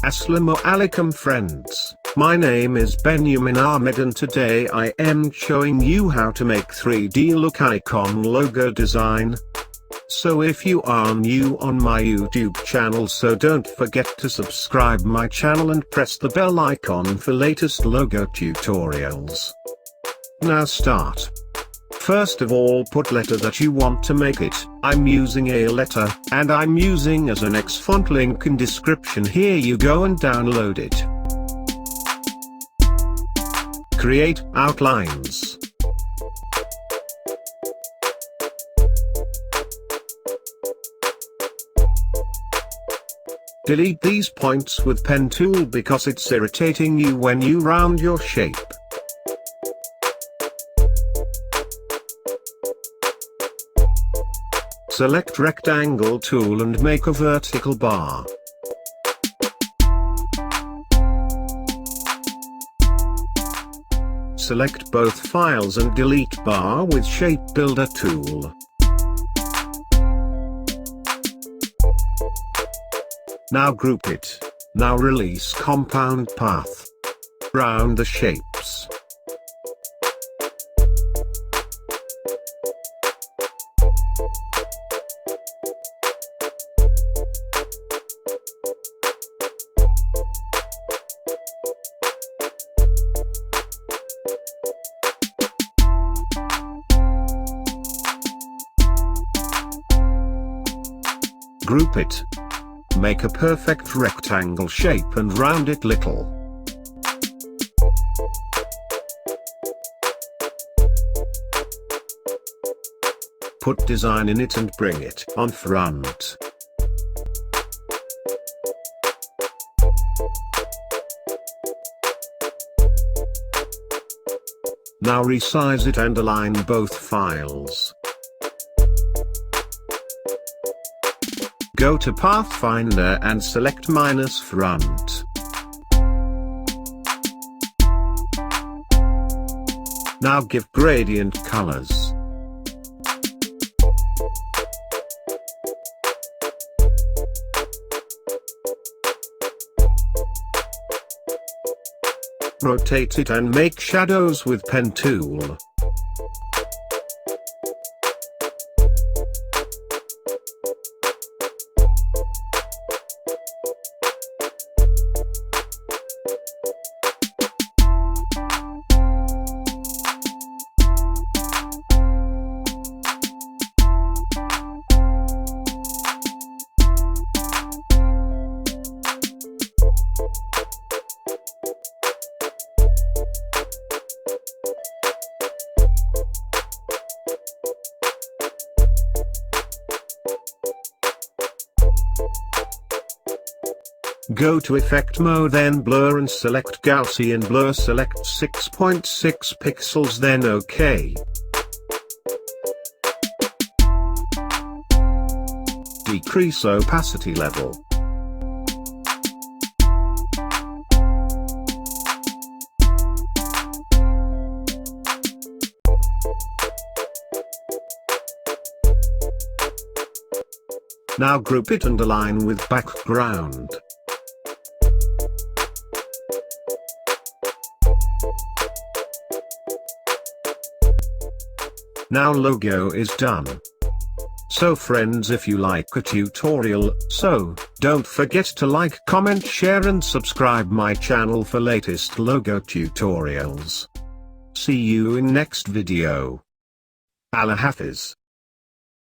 Assalamu alaikum friends, my name is Benjamin Ahmed and today I am showing you how to make 3D look icon logo design. So if you are new on my YouTube channel, so don't forget to subscribe my channel and press the bell icon for latest logo tutorials. Now start. First of all, put letter that you want to make it. I'm using a letter, and I'm using as an X font, link in description. Here you go and download it. Create outlines. Delete these points with pen tool because it's irritating you when you round your shape. Select rectangle tool and make a vertical bar. Select both files and delete bar with shape builder tool. Now group it. Now release compound path. Round the shapes. Group it. Make a perfect rectangle shape and round it little. Put design in it and bring it on front. Now resize it and align both files. Go to Pathfinder and select -front. Now give gradient colors. Rotate it and make shadows with pen tool. Go to effect mode, then blur and select Gaussian blur, select 6.6 pixels, then OK. Decrease opacity level. Now group it and align with background. Now logo is done. So friends, if you like a tutorial, so don't forget to like, comment, share and subscribe my channel for latest logo tutorials. See you in next video. Allah Hafiz.